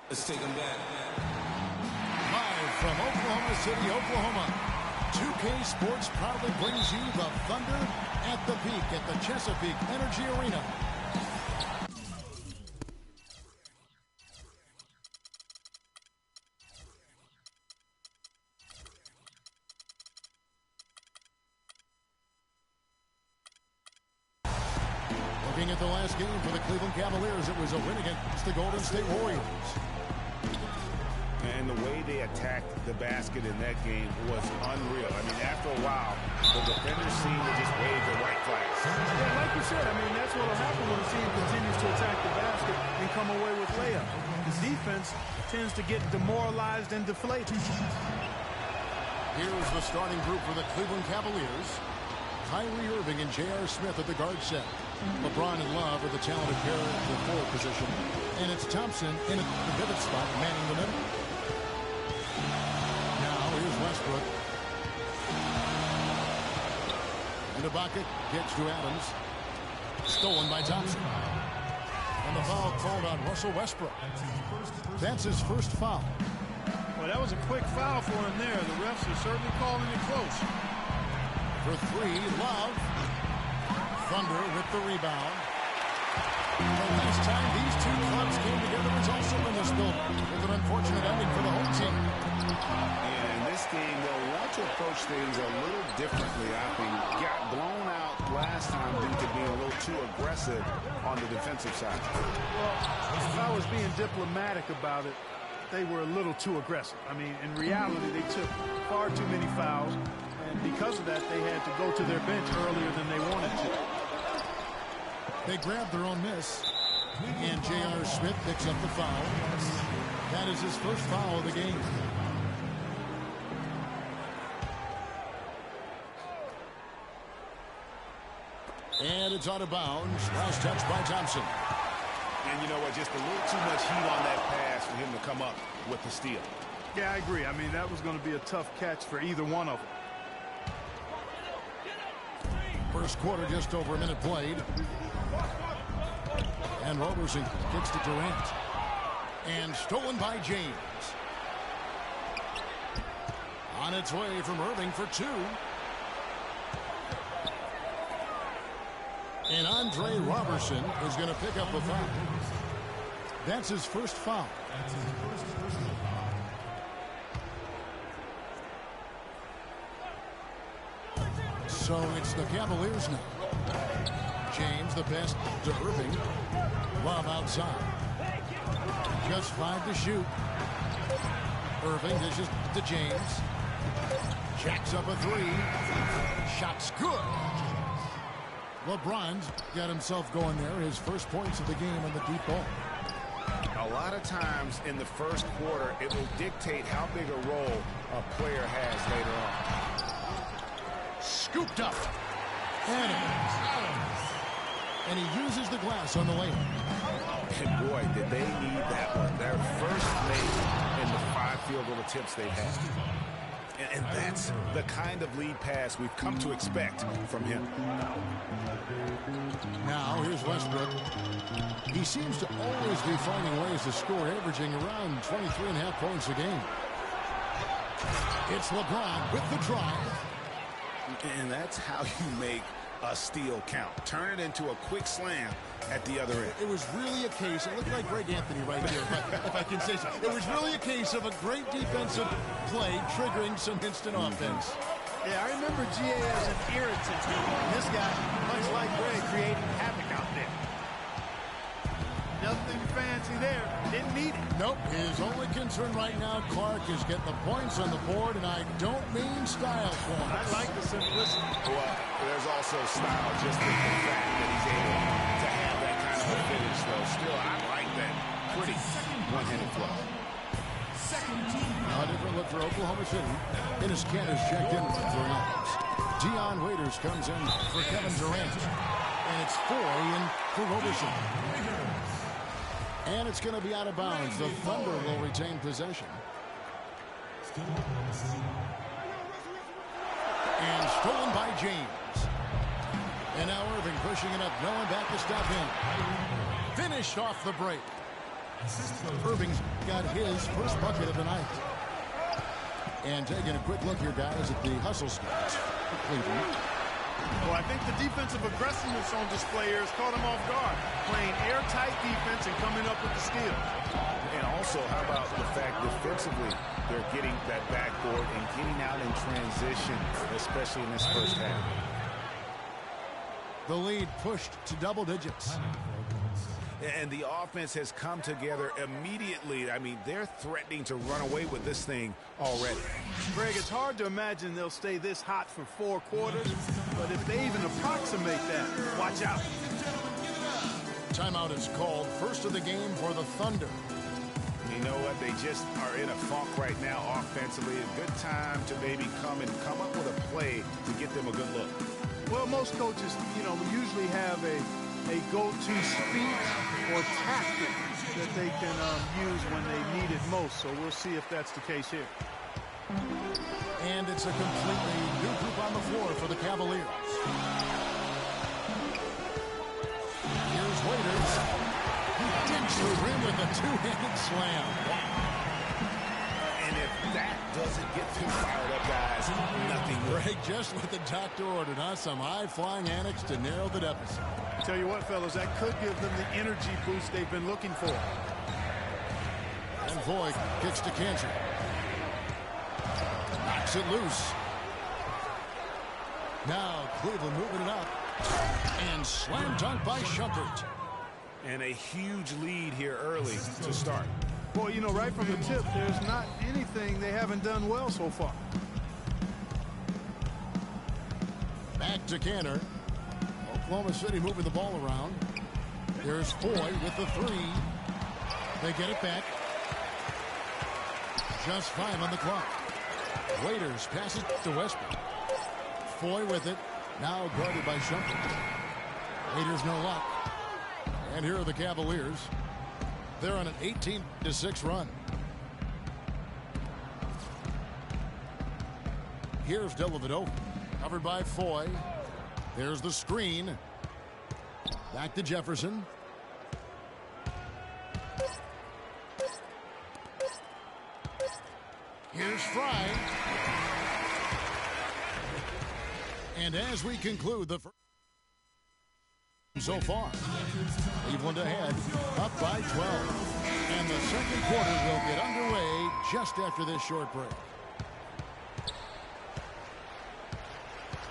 Let's take them back. Live from Oklahoma City, Oklahoma, 2K Sports proudly brings you the Thunder at the peak at the Chesapeake Energy Arena. Looking at the last game for the Cleveland Cavaliers, it was a win against the Golden State Warriors. And the way they attacked the basket in that game was unreal. I mean, after a while, the defenders seemed to just wave the white flags. Yeah, like you said, I mean, that's what will happen when the team continues to attack the basket and come away with layups. The defense tends to get demoralized and deflated. Here's the starting group for the Cleveland Cavaliers. Kyrie Irving and J.R. Smith at the guard set. LeBron and Love are the talented pair at the forward position. And it's Thompson in at the pivot spot, manning the middle. Now here's Westbrook. And Ibaka gets to Adams. Stolen by Thompson. And the foul called on Russell Westbrook. That's his first foul. Well, that was a quick foul for him there. The refs are certainly calling it close. For three, Love. Thunder with the rebound. The last time these two clubs came together was also in this building, with an unfortunate ending for the home team. And in this game, they'll want to approach things a little differently. I think got blown out last time due to being a little too aggressive on the defensive side. Well, if I was being diplomatic about it, they were a little too aggressive. I mean, in reality, they took far too many fouls. And because of that, they had to go to their bench earlier than they wanted to. They grabbed their own miss. And J.R. Smith picks up the foul. That is his first foul of the game. And it's out of bounds. Last touch by Thompson. And you know what? Just a little too much heat on that pass for him to come up with the steal. Yeah, I agree. I mean, that was going to be a tough catch for either one of them. First quarter, just over a minute played. And Roberson gets to Durant. And stolen by James. On its way from Irving for two. And Andre Roberson is going to pick up a foul. That's his first foul. So it's the Cavaliers now. James the pass to Irving. Love outside. Just 5 to shoot. Irving dishes to James. Jacks up a three. Shot's good. LeBron's got himself going there. His first points of the game on the deep ball. A lot of times in the first quarter, it will dictate how big a role a player has later on. Scooped up. And he uses the glass on the layup. And boy, did they need that one. Their first make in the 5 field goal attempts they've had. And that's the kind of lead pass we've come to expect from him. Now, here's Westbrook. He seems to always be finding ways to score, averaging around 23.5 points a game. It's LeBron with the drive. And that's how you make a steal count. Turn it into a quick slam at the other end. It was really a case, it looked like Greg Anthony right here, if I can say so. It was really a case of a great defensive play triggering some instant offense. Yeah, I remember GA as an irritant. This guy, much like Greg, creating havoc out there. Nothing fancy there. Didn't need it. Nope. His only concern right now, Clark, is getting the points on the board, and I don't mean style points. I like the simplicity. Well, there's also style just in the fact that he's able to have that kind of a finish, though. Still, I like that pretty one-handed flow. A different look for Oklahoma City. Enes Kanter's checked in for Adams. Dion Waiters comes in for Kevin Durant. And it's Foy in for Roberson. And it's going to be out of bounds. The Thunder will retain possession. And stolen by James. And now Irving pushing it up. No one back to stop him. Finished off the break. Irving's got his first bucket of the night. And taking a quick look here, guys, at the hustle stats for Cleveland. Well, I think the defensive aggressiveness on display here has caught him off guard. Playing airtight defense and coming up with the steal. And also, how about the fact defensively, they're getting that backboard and getting out in transition, especially in this first half. The lead pushed to double digits. And the offense has come together immediately. I mean, they're threatening to run away with this thing already. Greg, it's hard to imagine they'll stay this hot for 4 quarters, but if they even approximate that, watch out. Timeout is called. First of the game for the Thunder. You know what? They just are in a funk right now offensively. A good time to maybe come up with a play to get them a good look. Well, most coaches, usually have a go-to speech or tactic that they can use when they need it most. So we'll see if that's the case here. And it's a completely new group on the floor for the Cavaliers. Here's Waiters. He digs the rim with a two-handed slam. And if that doesn't get them fired up, guys, nothing will. Greg, just what the doctor ordered, huh? Some high-flying annex to narrow the deficit. I tell you what, fellas, that could give them the energy boost they've been looking for. And Voigt kicks to Kanter. Knocks it loose. Now Cleveland moving it up. And slam dunk by Shumpert. And a huge lead here early to start. Boy, right from the tip, there's not anything they haven't done well so far. Back to Kanter. Oklahoma City moving the ball around. There's Foy with the three. They get it back. Just 5 on the clock. Waiters passes to Westbrook. Foy with it. Now guarded by Shumpert. Waiters no luck. And here are the Cavaliers. They're on an 18-6 run. Here's Dellavedova. Covered by Foy. There's the screen. Back to Jefferson. Here's Fry. And as we conclude the first so far, Cleveland ahead, up by 12. And the second quarter will get underway just after this short break.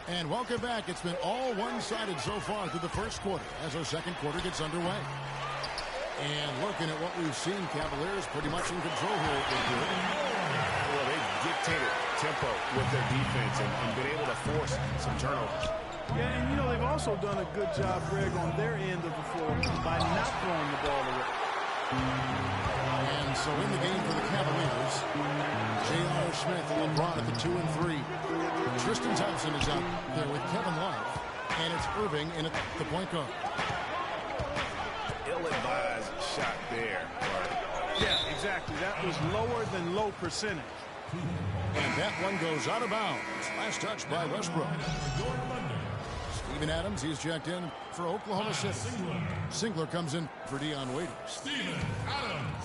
And welcome back. It's been all one-sided so far through the first quarter as our second quarter gets underway. And looking at what we've seen, Cavaliers pretty much in control here. Well, they've dictated tempo with their defense and been able to force some turnovers. Yeah, and they've also done a good job, Greg, on their end of the floor by not throwing the ball away. And so in the game for the Cavaliers, J.R. Smith and LeBron at the 2 and 3. Tristan Thompson is out there with Kevin Love. And it's Irving in at the point guard. Ill-advised shot there. Yeah, exactly. That was lower than low percentage. And that one goes out of bounds. Last touch by Westbrook. Steven Adams, he's checked in for Oklahoma City. Singler comes in for Dion Waiters. Steven Adams.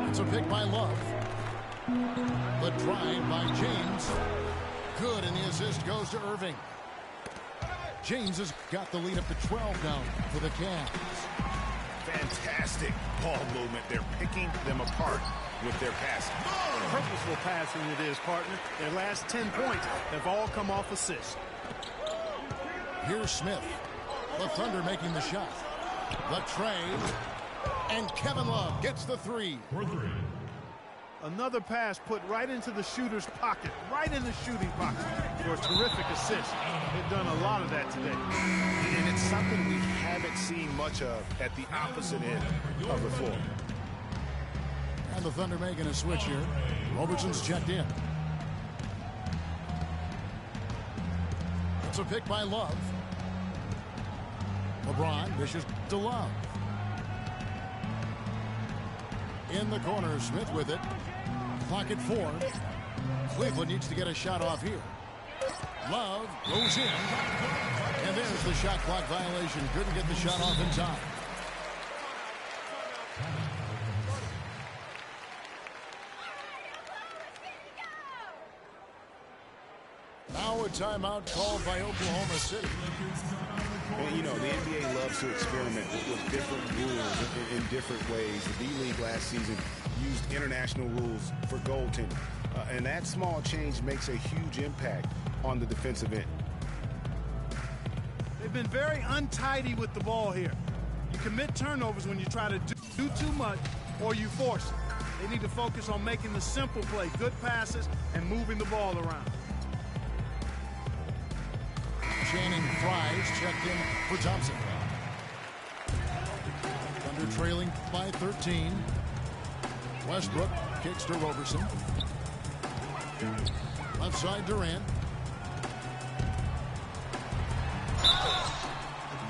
It's a pick by Love. The drive by James. Good, and the assist goes to Irving. James has got the lead up to 12 now for the Cavs. Fantastic ball movement. They're picking them apart with their passing. Purposeful passing it is, partner. Their last 10 points have all come off assists. Here's Smith. The Thunder making the shot. The trade. And Kevin Love gets the three. For three. Another pass put right into the shooter's pocket, right in the shooting pocket for a terrific assist. They've done a lot of that today. And it's something we haven't seen much of at the opposite end of the floor. And the Thunder making a switch here. Robertson's checked in. It's a pick by Love. LeBron dishes to Love. In the corner, Smith with it. Clock at 4. Cleveland needs to get a shot off here. Love goes in. And there's the shot clock violation. Couldn't get the shot off in time. now a timeout called by Oklahoma City. And, you know, the NBA loves to experiment with different rules in different ways. The D-League last season used international rules for goaltending. And that small change makes a huge impact on the defensive end. They've been very untidy with the ball here. You commit turnovers when you try to do too much or you force it. They need to focus on making the simple play, good passes, and moving the ball around. Channing Fries checked in for Thompson. Thunder trailing by 13. Westbrook kicks to Roberson. Left side Durant.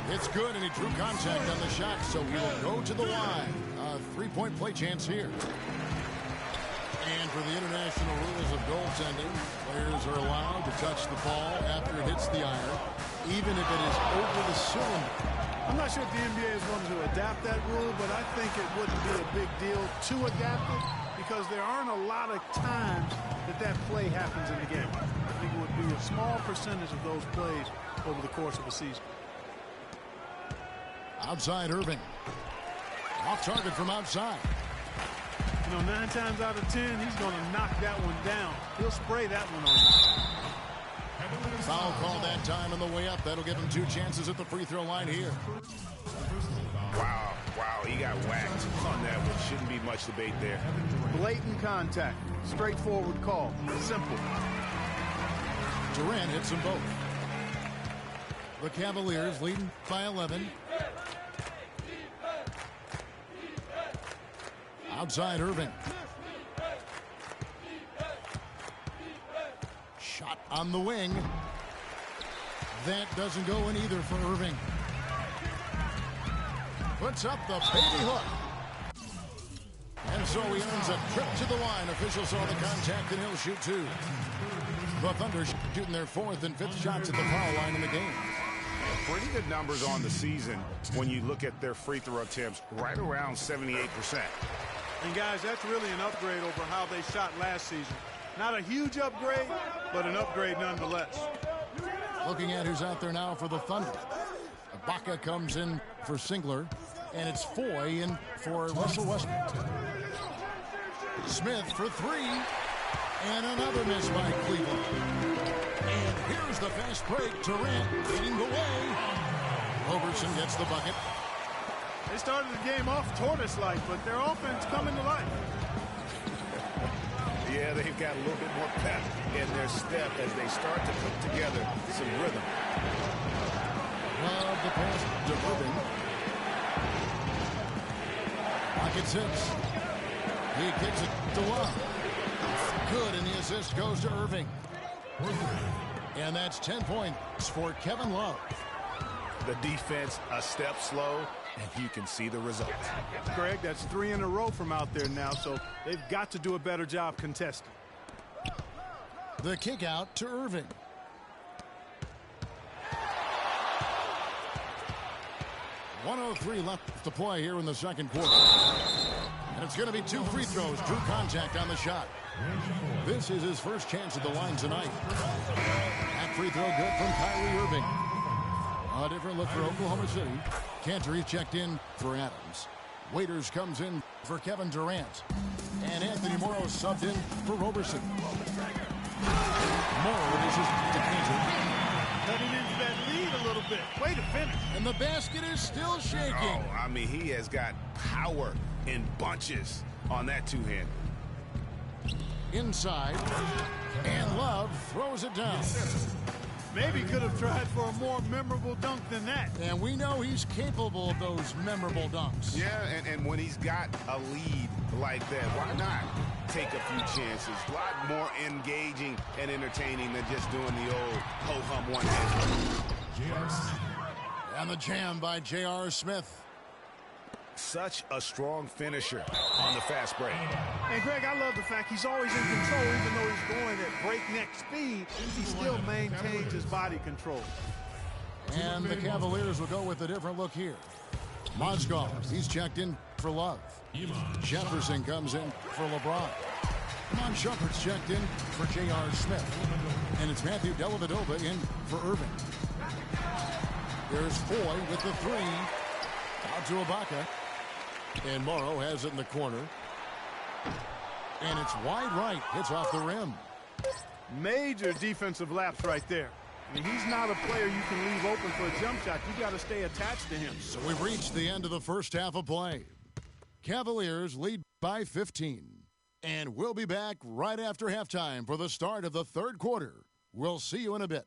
It's good, and he drew contact on the shot, so he'll go to the line. A three-point play chance here. And for the international rules of goaltending, players are allowed to touch the ball after it hits the iron, even if it is over the cylinder. I'm not sure if the NBA is going to adapt that rule, but I think it wouldn't be a big deal to adapt it because there aren't a lot of times that play happens in the game. I think it would be a small percentage of those plays over the course of a season. Outside Irving. Off target from outside. You know, 9 times out of 10, he's going to knock that one down. He'll spray that one on you. Foul call that time on the way up. That'll give him 2 chances at the free throw line here. Wow, he got whacked on that one. Shouldn't be much debate there. Blatant contact. Straightforward call. Simple. Durant hits them both. The Cavaliers leading by 11. Outside Irving. Shot on the wing. That doesn't go in either for Irving. Puts up the baby hook. And so he earns a trip to the line. Officials saw the contact and he'll shoot 2. The Thunder shooting their 4th and 5th shots at the foul line in the game. Pretty good numbers on the season when you look at their free throw attempts, right around 78%. And guys, that's really an upgrade over how they shot last season. Not a huge upgrade, but an upgrade nonetheless. Looking at who's out there now for the Thunder. Ibaka comes in for Singler, and it's Foy in for Russell Westbrook. Smith for 3, and another miss by Cleveland. And here's the fast break. Durant leading the way. Roberson gets the bucket. They started the game off tortoise-like, but their offense coming to life. Yeah, they've got a little bit more pep in their step as they start to put together some rhythm. Love the pass to Irving. Pocket 6. He kicks it to Love. Good, and the assist goes to Irving. And that's 10 points for Kevin Love. The defense a step slow, and you can see the result. Greg, that's 3 in a row from out there now, so they've got to do a better job contesting. The kick out to Irving. .103 left to play here in the second quarter. And it's going to be 2 free throws. Drew contact on the shot. This is his first chance at the line tonight. That free throw good from Kyrie Irving. A different look for Oklahoma City. Cantor checked in for Adams. Waiters comes in for Kevin Durant. And Anthony Morrow subbed in for Roberson. Morrow dishes to Cantor. Cutting into that lead a little bit. Way to finish. And the basket is still shaking. Oh, I mean, he has got power in bunches on that 2-hand. Inside. And Love throws it down. Maybe could have tried for a more memorable dunk than that. And we know he's capable of those memorable dunks. Yeah, and when he's got a lead like that, why not take a few chances? A lot more engaging and entertaining than just doing the old ho-hum one-hand. And the jam by J.R. Smith. Such a strong finisher on the fast break. And Greg, I love the fact he's always in control. Even though he's going at breakneck speed, he still maintains his body control. And the Cavaliers will go with a different look here. Mozgov, he's checked in for Love. Jefferson comes in for LeBron. Come on, Shumpert's checked in for J.R. Smith. And it's Matthew Dellavedova in for Irving. There's Foy with the three. Out to Ibaka. And Morrow has it in the corner. And it's wide right. Hits off the rim. Major defensive lapse right there. I mean, he's not a player you can leave open for a jump shot. You got to stay attached to him. So we've reached the end of the first half of play. Cavaliers lead by 15. And we'll be back right after halftime for the start of the third quarter. We'll see you in a bit.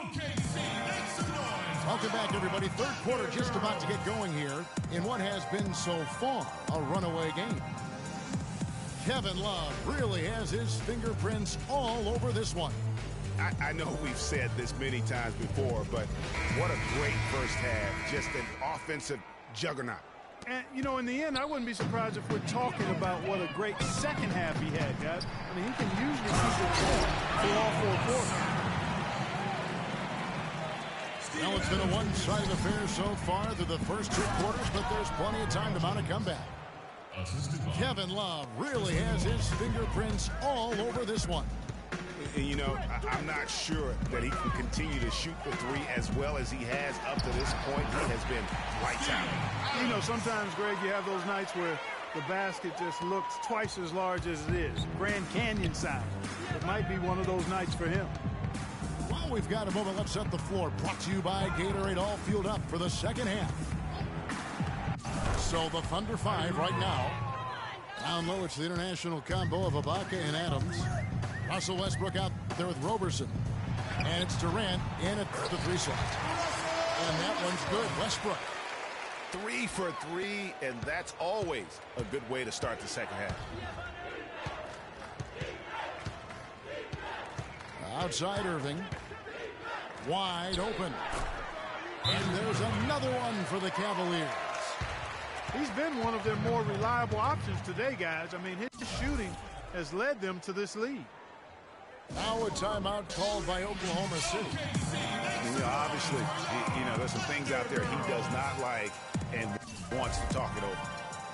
Okay, see, make some noise. Welcome back, everybody. Third quarter just about to get going here in what has been so far a runaway game. Kevin Love really has his fingerprints all over this one. I know we've said this many times before, but what a great first half. Just an offensive juggernaut. And, you know, in the end, I wouldn't be surprised if we're talking about what a great second half he had, guys. I mean, he can usually keep it through all four quarters. Well, it's been a one-sided affair so far through the first two quarters, but there's plenty of time to mount a comeback. Kevin Love really has his fingerprints all over this one. And, you know, I'm not sure that he can continue to shoot the three as well as he has up to this point. He has been lights out. You know, sometimes, Greg, you have those nights where the basket just looks twice as large as it is. Grand Canyon size. It might be one of those nights for him. Well, we've got a moment. Let's set the floor. Brought to you by Gatorade, all fueled up for the second half. So the Thunder 5 right now. Down low, it's the international combo of Ibaka and Adams. Russell Westbrook out there with Roberson. And it's Durant in at the three slot. And that one's good. Westbrook. 3 for 3, and that's always a good way to start the second half. Outside Irving. Wide open. And there's another one for the Cavaliers. He's been one of their more reliable options today, guys. I mean, his shooting has led them to this lead. Now a timeout called by Oklahoma City. You know, obviously, you know, there's some things out there he does not like and wants to talk it over.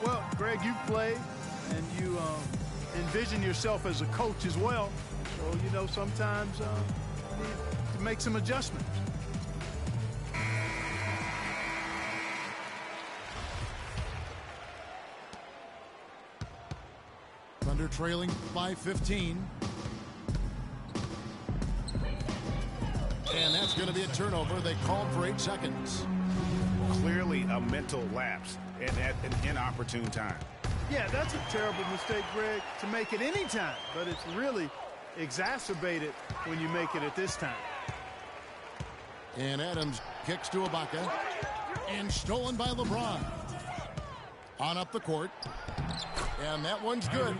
Well, Greg, you play and you envision yourself as a coach as well. So, you know, sometimes you need to make some adjustments. Thunder trailing by 15. And that's going to be a turnover. They called for 8 seconds. Clearly a mental lapse and at an inopportune time. Yeah, that's a terrible mistake, Greg, to make it any time. But it's really exacerbated when you make it at this time. And Adams kicks to Ibaka. And stolen by LeBron. On up the court. And that one's good.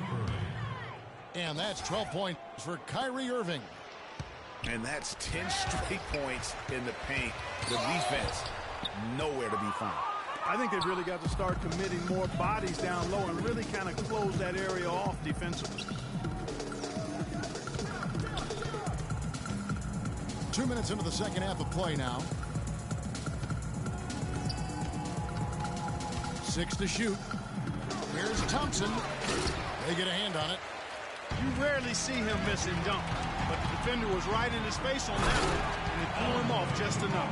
And that's 12 points for Kyrie Irving. And that's 10 straight points in the paint. The defense, nowhere to be found. I think they've really got to start committing more bodies down low and really kind of close that area off defensively. 2 minutes into the second half of play now. 6 to shoot. Here's Thompson. They get a hand on it. You rarely see him missing dunk, but the defender was right in his face on that one, and it threw him off just enough.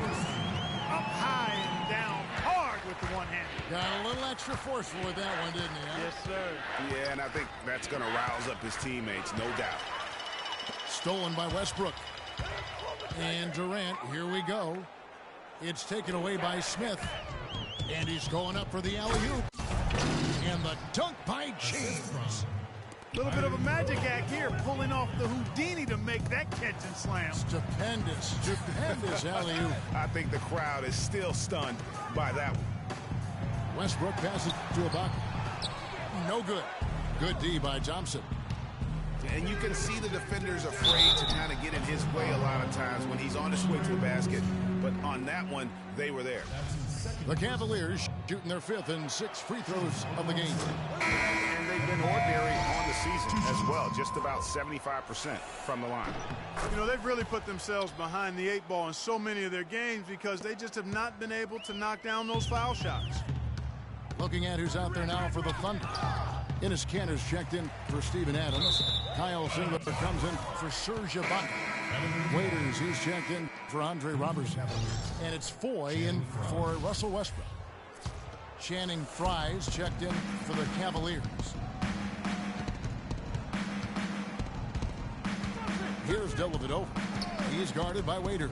Up high and down hard with the one-hand. Got a little extra forceful with that one, didn't he? Huh? Yes, sir. Yeah, and I think that's going to rouse up his teammates, no doubt. Stolen by Westbrook. And Durant, here we go. It's taken away by Smith. And he's going up for the alley-oop. And the dunk by James. A little bit of a magic act here, pulling off the Houdini to make that catch and slam. Stupendous alley-oop. I think the crowd is still stunned by that one. Westbrook passes to Ibaka. No good. Good D by Thompson. And you can see the defenders afraid to kind of get in his way a lot of times when he's on his way to the basket. But on that one, they were there. The Cavaliers shooting their 5th and 6th free throws of the game. And they've been ordinary on the season as well, just about 75% from the line. You know, they've really put themselves behind the 8 ball in so many of their games because they just have not been able to knock down those foul shots. Looking at who's out there now for the Thunder. Enes Kanter's checked in for Steven Adams. Kyle Singler comes in for Serge Ibaka. Waiters, he's checked in for Andre Robertson. And it's Foy in for Russell Westbrook. Channing Frye's checked in for the Cavaliers. Here's Dellavedova. He's guarded by Waiters.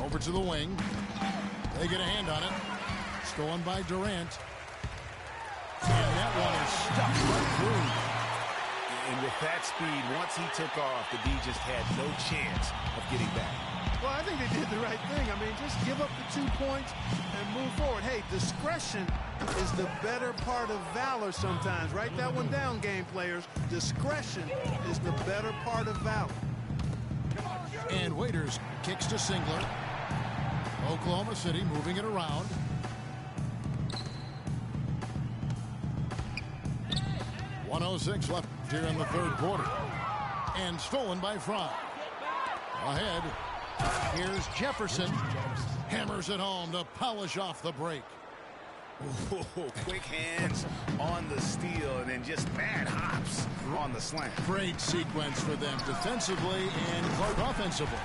Over to the wing. They get a hand on it. Stolen by Durant. And that one is stuck right through. And with that speed, once he took off, the D just had no chance of getting back. Well, I think they did the right thing. I mean, just give up the 2 points and move forward. Hey, discretion is the better part of valor sometimes. Write that one down, game players. Discretion is the better part of valor. And Waiters kicks to Singler. Oklahoma City moving it around. .106 left here in the 3rd quarter. And stolen by Fry. Ahead. Here's Jefferson. Hammers it home to polish off the break. Ooh, quick hands on the steal and then just bad hops on the slant. Great sequence for them defensively and offensively.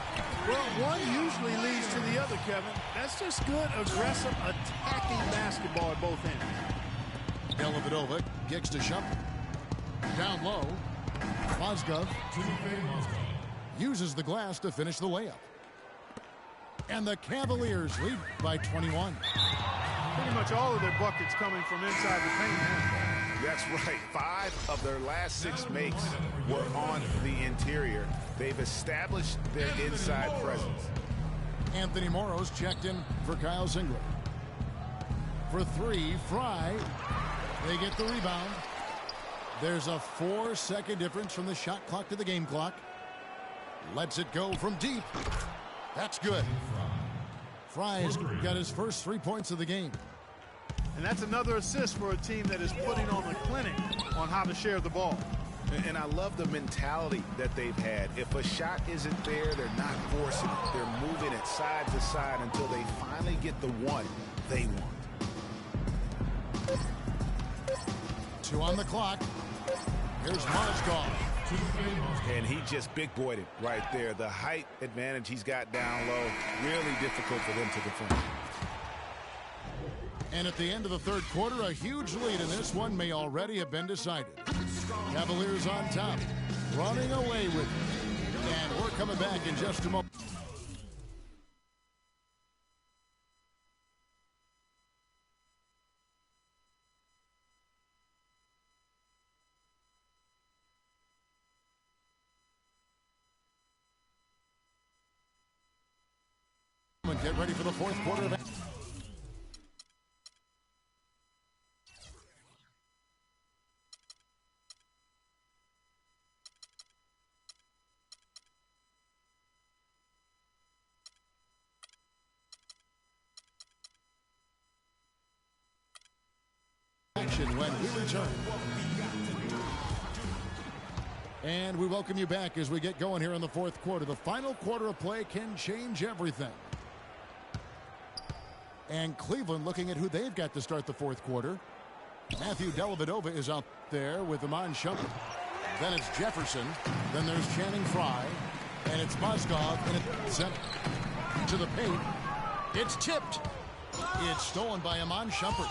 Well, one usually leads to the other, Kevin. That's just good, aggressive, attacking basketball at both ends. Dellavedova kicks to Shumpert. Down low. Mozgov uses the glass to finish the layup. And the Cavaliers lead by 21. Pretty much all of their buckets coming from inside the paint now. That's right. 5 of their last 6 makes were on the interior. They've established their inside presence. Anthony Morrow's checked in for Kyle Singler. For 3, Fry. They get the rebound. There's a 4-second difference from the shot clock to the game clock. Lets it go from deep. That's good. Fry's got his first 3 points of the game. And that's another assist for a team that is putting on a clinic on how to share the ball. And I love the mentality that they've had. If a shot isn't there, they're not forcing it. They're moving it side to side until they finally get the one they want. 2 on the clock. Here's Mozgov. And he just big-boyed it right there. The height advantage he's got down low, really difficult for them to defend. And at the end of the 3rd quarter, a huge lead in this one may already have been decided. Cavaliers on top, running away with it. And we're coming back in just a moment. Get ready for the 4th quarter of action when we return. And we welcome you back as we get going here in the 4th quarter. The final quarter of play can change everything. And Cleveland looking at who they've got to start the 4th quarter. Matthew Dellavedova is out there with Iman Shumpert. Then it's Jefferson. Then there's Channing Frye. And it's Mozgov in the center. To the paint. It's tipped. It's stolen by Iman Shumpert.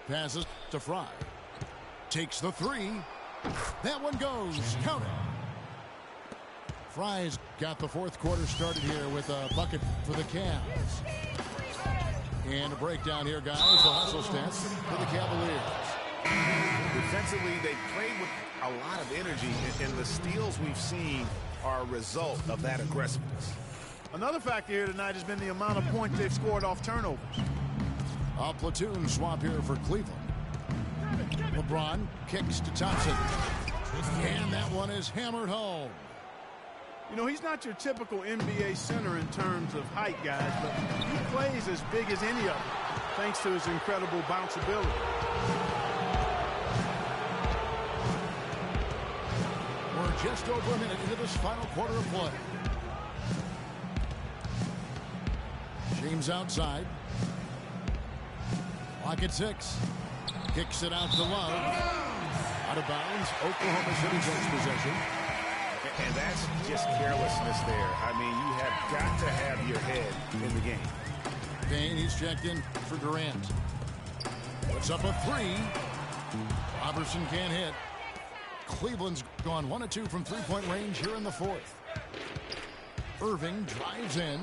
Passes to Frye. Takes the 3. That one goes. Count it. Frye's got the 4th quarter started here with a bucket for the Cavs. And a breakdown here, guys. The hustle stance for the Cavaliers. Defensively, they played with a lot of energy, and the steals we've seen are a result of that aggressiveness. Another factor here tonight has been the amount of points they've scored off turnovers. A platoon swap here for Cleveland. LeBron kicks to Thompson. And that one is hammered home. You know, he's not your typical NBA center in terms of height, guys, but he plays as big as any of them, thanks to his incredible bounceability. We're just over a minute into this final quarter of play. James outside. Clock at 6. Kicks it out to Love. Out of bounds. Oklahoma City takes possession. And that's just carelessness there. I mean, you have got to have your head in the game. Payne, he's checked in for Durant. Puts up a 3. Robertson can't hit. Cleveland's gone 1 of 2 from three-point range here in the fourth. Irving drives in.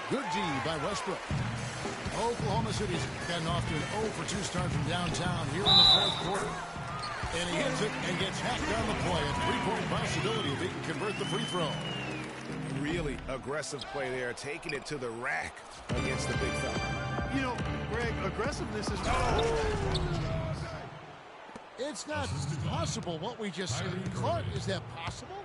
Good D by Westbrook. Oklahoma City's gotten off to an 0 for 2 start from downtown here in the fourth quarter. And he hits it and gets hacked on the play. A three-point possibility if he can convert the free throw. Really aggressive play there, taking it to the rack against the big fella. You know, Greg, aggressiveness is It's not possible what we just said. Clark, is that possible?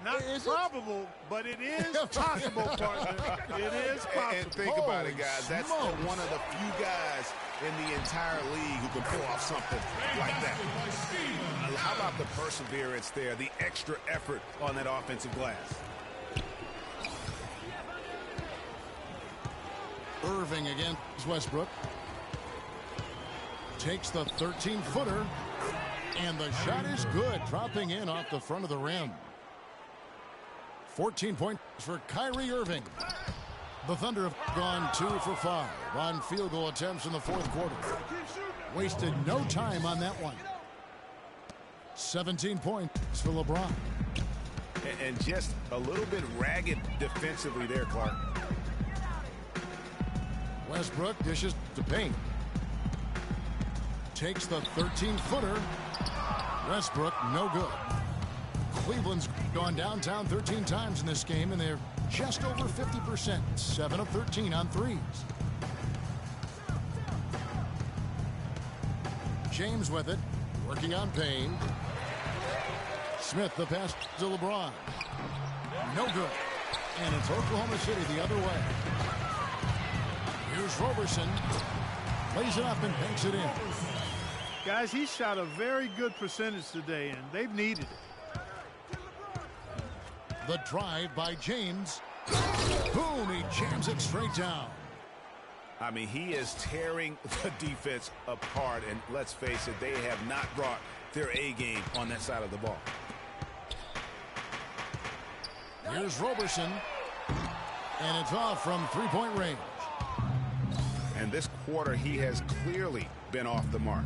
not Is it? probable, but it is possible, partner. It is possible. And think about it, guys. That's smokes. one of the few guys in the entire league who can pull off something like that. How about the perseverance there, the extra effort on that offensive glass? Irving against Westbrook. Takes the 13-footer. And the shot is good, dropping in off the front of the rim. 14 points for Kyrie Irving. The Thunder have gone 2 for 5 on field goal attempts in the fourth quarter. Wasted no time on that one. 17 points for LeBron. And just a little bit ragged defensively there, Clark. Westbrook dishes to Payne. Takes the 13-footer. Westbrook, no good. Cleveland's gone downtown 13 times in this game, and they're just over 50%. 7 of 13 on threes. James with it, working on Payne. Smith, the pass to LeBron. No good. And it's Oklahoma City the other way. Here's Roberson. Lays it up and banks it in. Guys, he shot a very good percentage today, and they've needed it. The drive by James. Boom, he jams it straight down. I mean, he is tearing the defense apart, and let's face it, they have not brought their A game on that side of the ball. Here's Roberson. And it's off from three-point range. And this quarter, he has clearly been off the mark.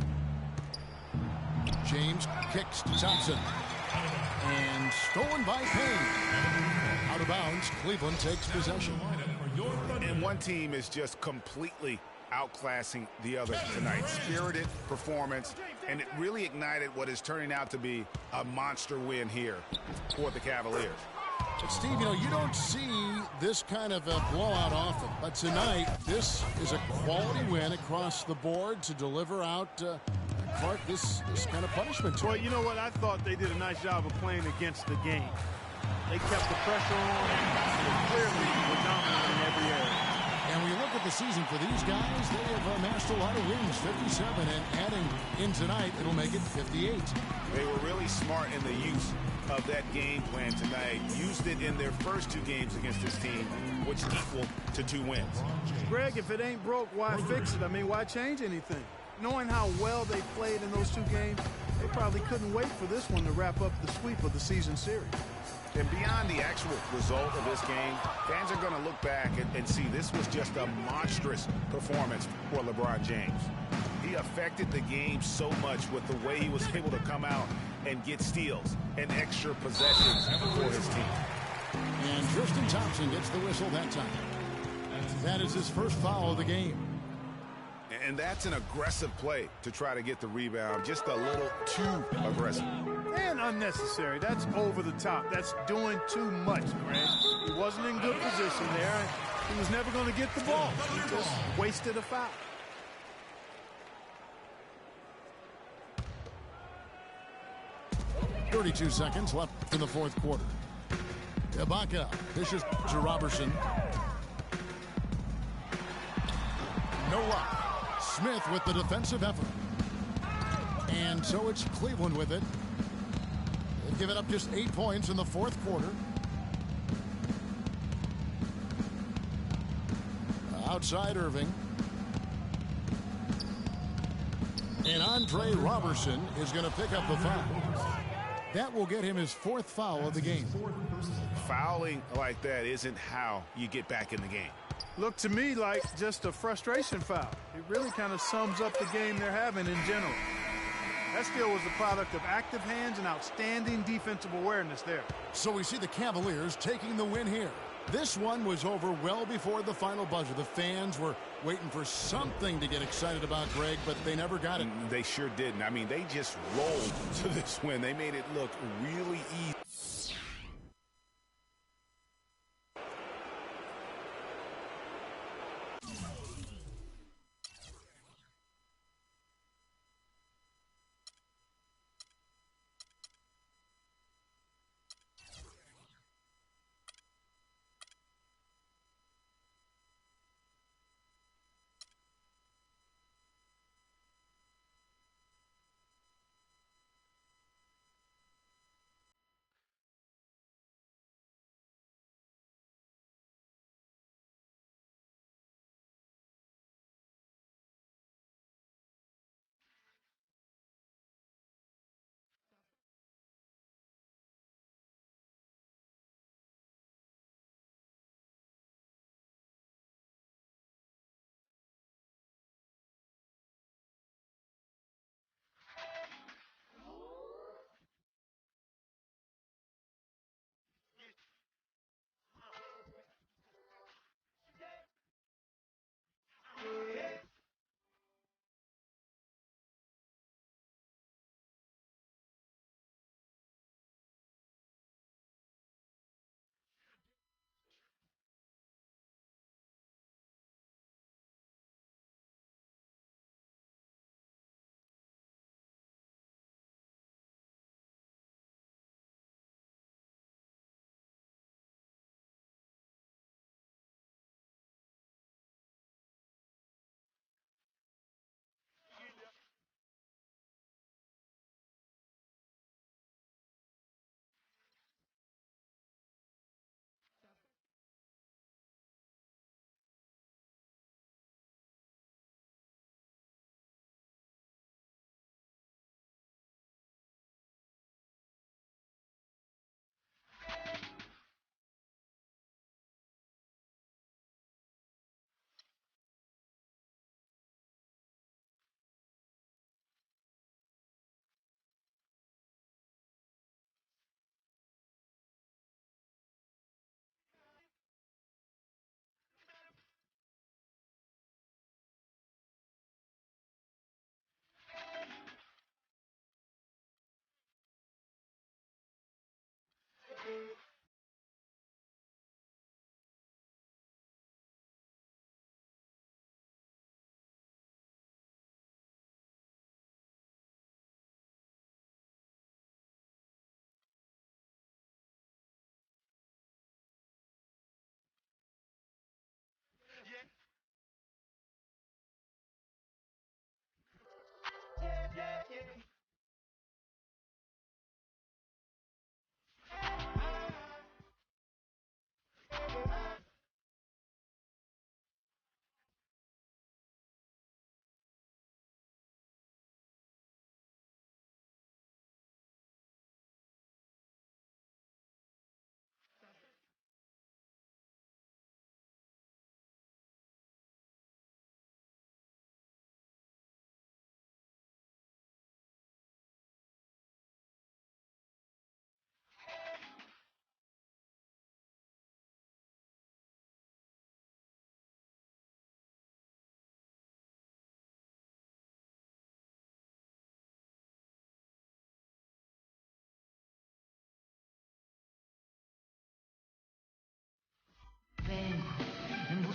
James kicks to Thompson. And stolen by Payne. Out of bounds, Cleveland takes possession. And one team is just completely outclassing the other tonight. Spirited performance, and it really ignited what is turning out to be a monster win here for the Cavaliers. But Steve, you know, you don't see this kind of a blowout often. But tonight, this is a quality win across the board to deliver out Clark this kind of punishment. Well, you know what? I thought they did a nice job of playing against the game. They kept the pressure on. They clearly were dominant in every area. And when you look at the season for these guys, they have amassed a lot of wins, 57, and adding in tonight, it'll make it 58. They were really smart in the use of that game plan tonight. Used it in their first 2 games against this team, which equal to 2 wins. Greg, if it ain't broke, why fix it? I mean, why change anything? Knowing how well they played in those 2 games, they probably couldn't wait for this one to wrap up the sweep of the season series. And beyond the actual result of this game, fans are going to look back and see this was just a monstrous performance for LeBron James. He affected the game so much with the way he was able to come out and get steals and extra possessions for his team. And Tristan Thompson gets the whistle that time. That is his first foul of the game. And that's an aggressive play to try to get the rebound. Just a little too aggressive. And unnecessary. That's over the top. That's doing too much, Greg. He wasn't in good position there. He was never going to get the ball. He just wasted a foul. 32 seconds left in the fourth quarter. Ibaka dishes to Robertson. No luck. Smith with the defensive effort. And so it's Cleveland with it. They've given up just 8 points in the fourth quarter. Outside Irving. And Andre Robertson is going to pick up the foul. That will get him his fourth foul of the game. Fouling like that isn't how you get back in the game. Looked to me like just a frustration foul. It really kind of sums up the game they're having in general. That steal was the product of active hands and outstanding defensive awareness there. So we see the Cavaliers taking the win here. This one was over well before the final buzzer. The fans were waiting for something to get excited about, Greg, but they never got it. They sure didn't. I mean, they just rolled to this win. They made it look really easy.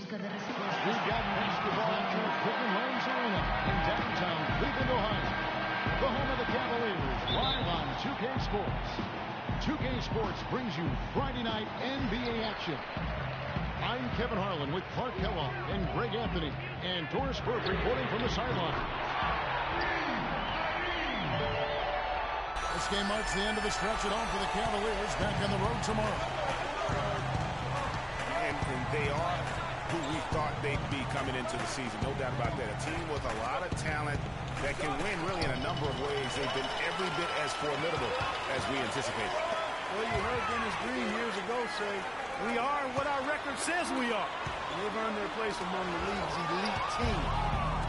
We've got basketball action at Quicken Loans Arena in downtown Cleveland, Ohio. the home of the Cavaliers, live on 2K Sports. 2K Sports brings you Friday night NBA action. I'm Kevin Harlan with Clark Kellogg and Greg Anthony, and Doris Burke reporting from the sideline. This game marks the end of the stretch at home for the Cavaliers, back on the road tomorrow. And they are who we thought they'd be coming into the season, no doubt about that. A team with a lot of talent that can win really in a number of ways. They've been every bit as formidable as we anticipated. Well, you heard Dennis Green years ago say, we are what our record says we are. And they've earned their place among the league's elite team.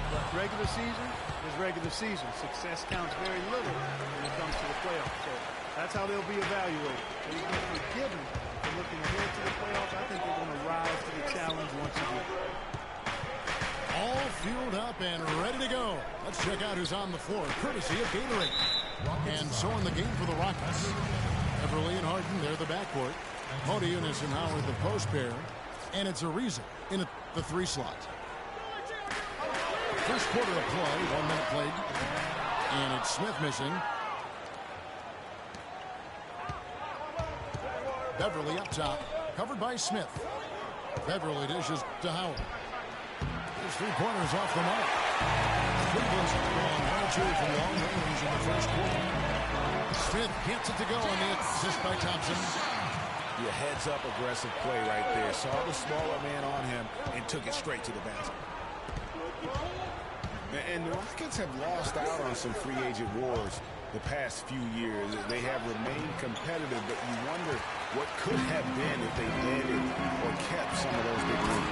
But regular season is regular season. Success counts very little when it comes to the playoffs. So that's how they'll be evaluated. They've been forgiven for looking ahead to the playoffs. I think they're going to rise to the challenge once again. All fueled up and ready to go. Let's check out who's on the floor, courtesy of Gatorade. And so in the game for the Rockets, Everly and Harden, they're the backcourt. Modiunas and Howard, the post pair. And it's Ariza in the 3 slot. First quarter of play, 1 minute played. And it's Smith missing. Beverly up top, covered by Smith. Beverly dishes to Howard. His 3-pointers off the mark. Cleveland's gone 1-2 from long range in the first quarter. Smith gets it to go on the assist by Thompson. Yeah, heads-up aggressive play right there. Saw the smaller man on him and took it straight to the basket. And the Rockets have lost out on some free agent wars the past few years. They have remained competitive, but you wonder what could have been if they added or kept some of those big moves.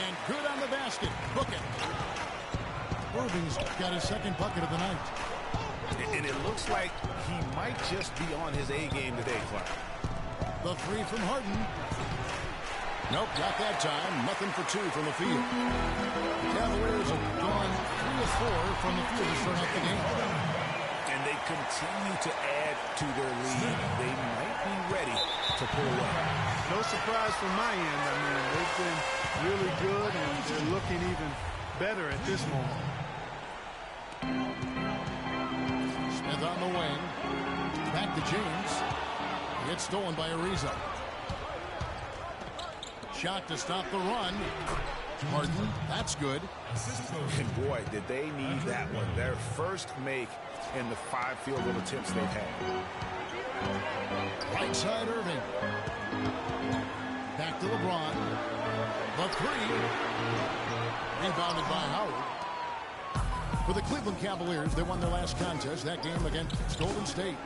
And good on the basket. Book it. Irving's got his second bucket of the night. And it looks like he might just be on his A game today, Clark. The 3 from Harden. Nope, not that time. Nothing for 2 from the field. Cavaliers have gone 3 of 4 from the field to start out the game. And they continue to add to their lead. They might be ready to pull away. No surprise from my end. I mean, they've been really good, and they're looking even better at this moment. Smith on the wing. Back to James. Gets stolen by Ariza. Shot to stop the run. Harden, that's good. And boy, did they need that one. Their first make in the 5 field goal attempts they've had. Right side Irving. Back to LeBron. The 3. Rebounded by Howard. For the Cleveland Cavaliers, they won their last contest, that game against Golden State.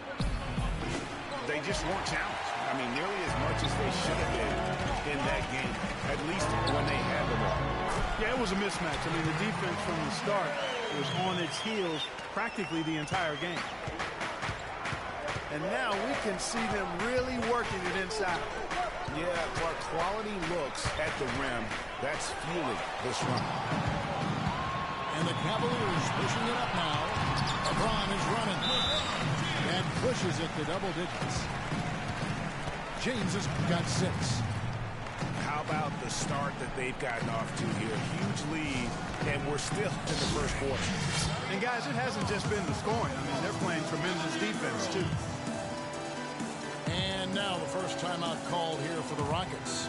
They just weren't challenged. I mean, nearly as much as they should have been in that game, at least when they had the ball. Yeah, it was a mismatch. I mean, the defense from the start was on its heels practically the entire game. And now we can see them really working it inside. Yeah, Clark, quality looks at the rim. That's fueling this run. And the Cavaliers pushing it up now. LeBron is running. And pushes it to double digits. James has got 6. How about the start that they've gotten off to here? Huge lead, and we're still in the first quarter. And guys, it hasn't just been the scoring. I mean, they're playing tremendous defense, too. And now the first timeout called here for the Rockets.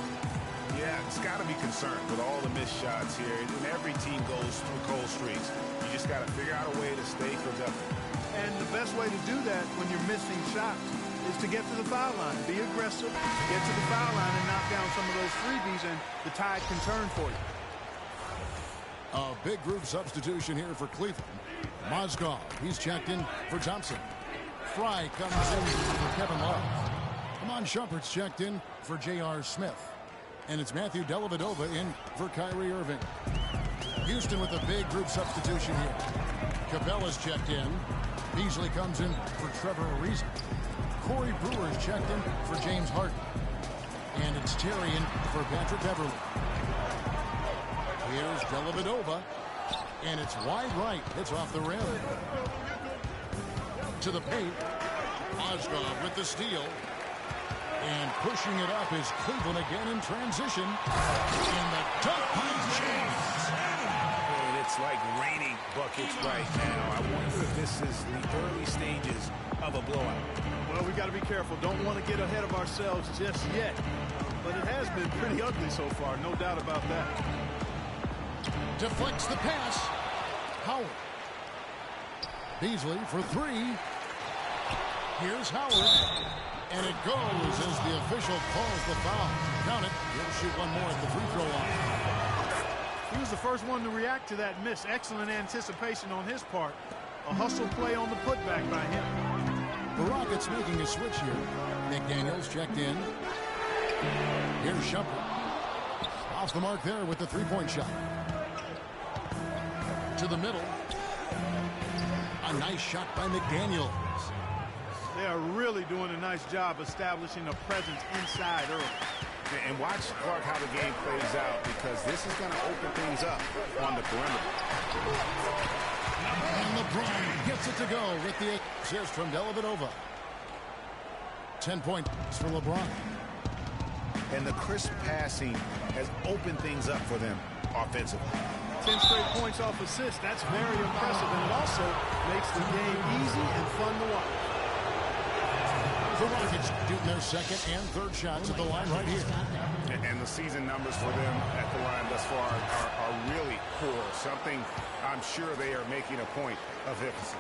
Yeah, it's got to be concerned with all the missed shots here. And every team goes through cold streaks. You just got to figure out a way to stay productive. And the best way to do that when you're missing shots is to get to the foul line. Be aggressive, get to the foul line, and knock down some of those freebies, and the tide can turn for you. A big group substitution here for Cleveland. Mozgov, he's checked in for Thompson. Fry comes in for Kevin Love. Amon Shumpert's checked in for J.R. Smith. And it's Matthew Dellavedova in for Kyrie Irving. Houston with a big group substitution here. Capella's checked in. Beasley comes in for Trevor Ariza. Corey Brewer's checked in for James Harden. And it's Terry in for Patrick Beverly. Here's Dellavedova. And it's wide right. It's off the rim. To the paint. Mozgov with the steal. And pushing it up is Cleveland again in transition. And the dunk by James. And it's It's like raining buckets right now. I wonder if this is the early stages of a blowout. Well, we got to be careful. Don't want to get ahead of ourselves just yet. But it has been pretty ugly so far, no doubt about that. Deflects the pass. Howard. Beasley for three. Here's Howard. And it goes as the official calls the foul. Count it. He'll shoot one more at the free throw line. He was the first one to react to that miss. Excellent anticipation on his part. A hustle play on the putback by him. The Rockets making a switch here. McDaniels checked in. Here's Shumpert. Off the mark there with the three-point shot. To the middle. A nice shot by McDaniels. They are really doing a nice job establishing a presence inside early. And watch, Clark, how the game plays out, because this is going to open things up on the perimeter. And LeBron gets it to go with the assist from Dellavedova. 10 points for LeBron. And the crisp passing has opened things up for them offensively. 10 straight points off assists. That's very impressive, and it also makes the game easy and fun to watch. The Rockets shooting their second and third shots at the line right here. And the season numbers for them at the line thus far are really poor. Something I'm sure they are making a point of emphasis.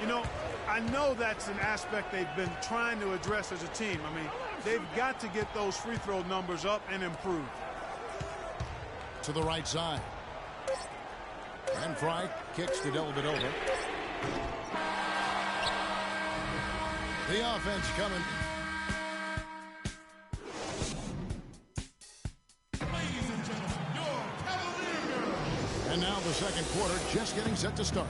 You know, I know that's an aspect they've been trying to address as a team. I mean, they've got to get those free throw numbers up and improve. To the right side. And Fry kicks to Dellavedova. The offense coming. Ladies and gentlemen, your Cavalier. And now the second quarter just getting set to start.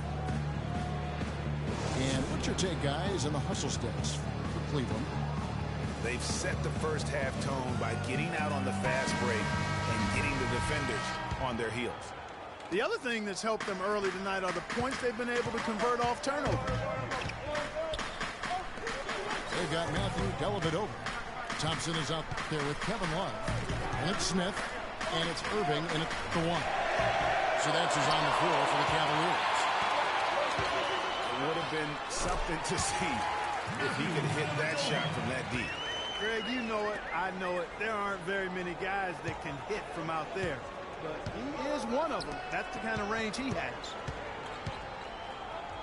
And what's your take, guys, in the hustle steps for Cleveland? They've set the first half tone by getting out on the fast break and getting the defenders on their heels. The other thing that's helped them early tonight are the points they've been able to convert off turnover. They've got Matthew Dellavedova. Thompson is out there with Kevin Love. And it's Smith. And it's Irving. And it's the one. So that's who's on the floor for the Cavaliers. It would have been something to see if he could hit that shot from that deep. Greg, you know it. I know it. There aren't very many guys that can hit from out there. But he is one of them. That's the kind of range he has.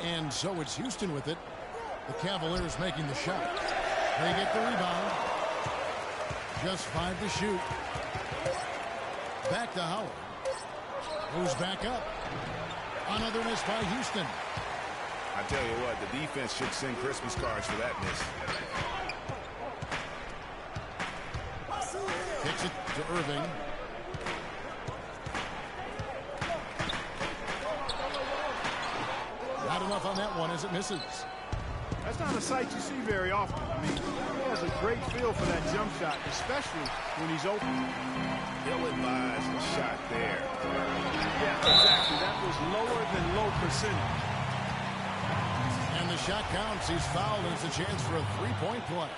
And so it's Houston with it. The Cavaliers making the shot. They get the rebound. Just 5 to shoot. Back to Howard. Moves back up. Another miss by Houston. I tell you what, the defense should send Christmas cards for that miss. Kicks it to Irving. Not enough on that one as it misses. That's not a sight you see very often. I mean, he has a great feel for that jump shot, especially when he's open. Ill-advised shot there. Yeah, exactly. That was lower than low percentage. And the shot counts. He's fouled, and it's a chance for a three-point play.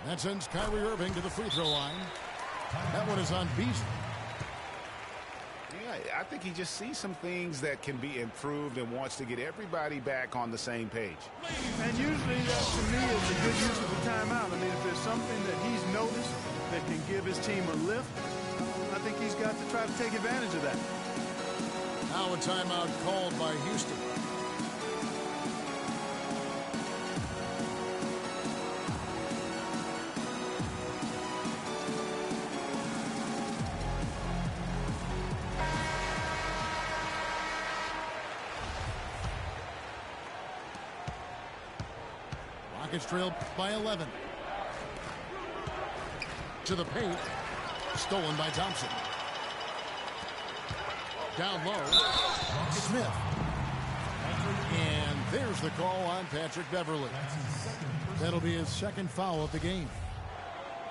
And that sends Kyrie Irving to the free throw line. That one is on Beasley. Yeah, I think he just sees some things that can be improved and wants to get everybody back on the same page. And usually that, to me, is a good use of the timeout. I mean, if there's something that he's noticed that can give his team a lift, I think he's got to try to take advantage of that. Now a timeout called by Houston. Rockets trailed by 11. To the paint. Stolen by Thompson. Down low. Smith. And there's the call on Patrick Beverley. That'll be his second foul of the game.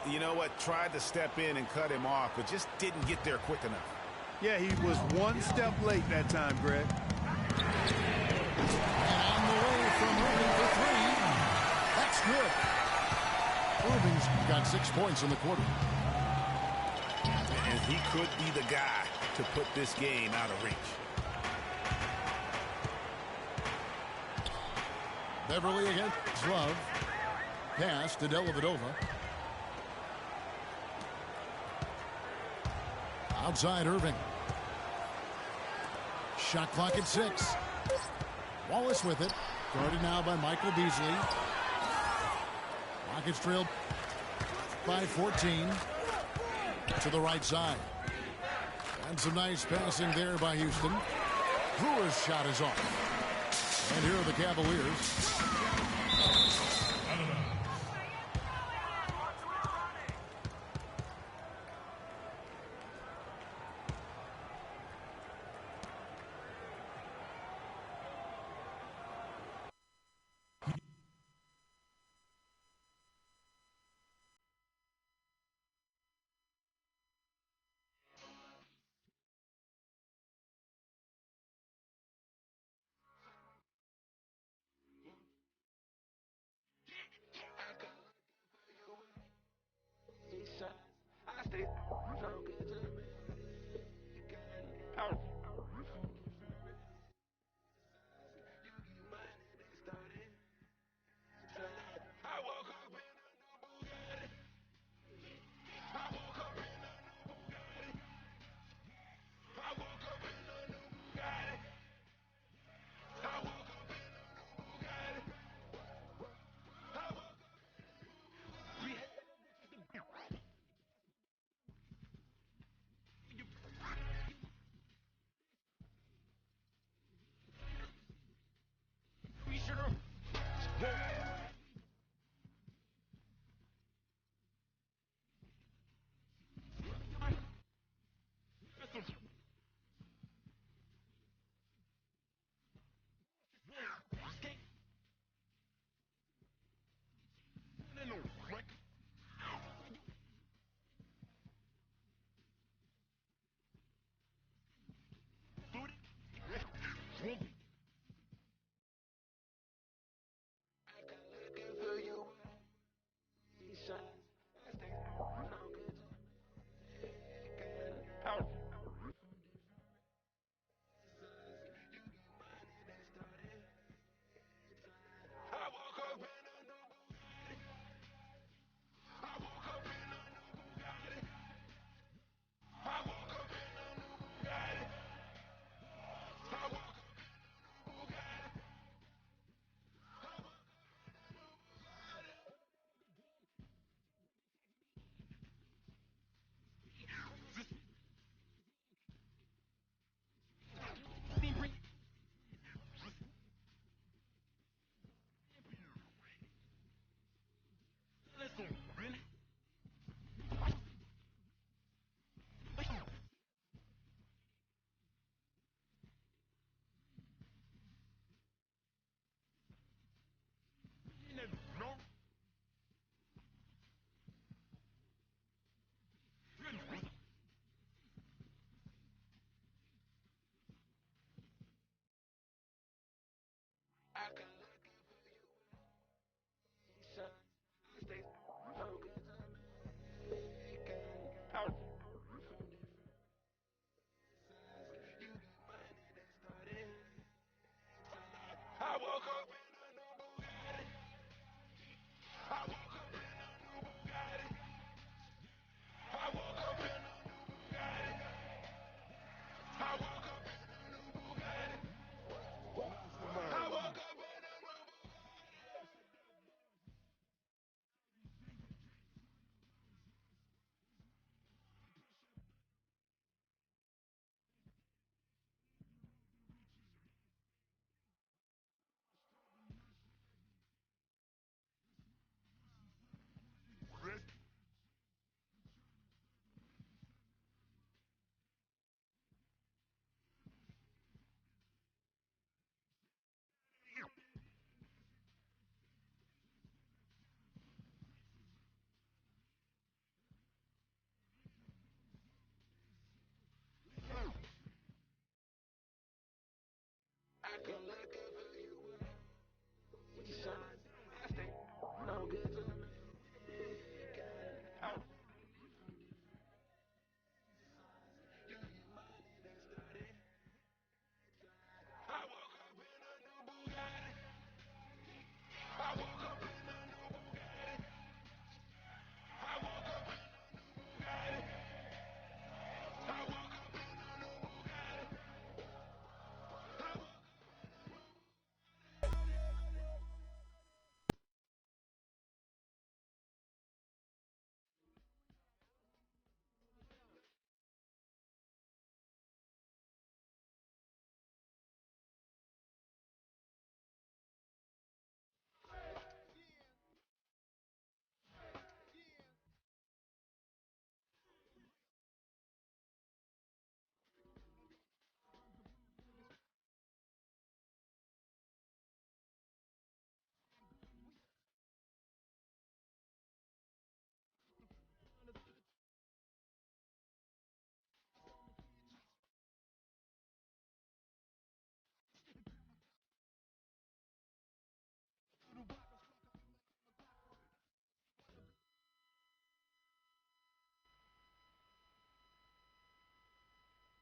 You know what? Tried to step in and cut him off, but just didn't get there quick enough. Yeah, he was one step late that time, Greg. And on the way from Irving for three. That's good. Irving's got 6 points in the quarter. And he could be the guy to put this game out of reach. Beverly against Love. Pass to Dellavedova. Outside Irving. Shot clock at 6. Wallace with it. Guarded now by Michael Beasley. Rockets trailed by 14 to the right side. And some nice passing there by Houston. Brewer's shot is off. And here are the Cavaliers.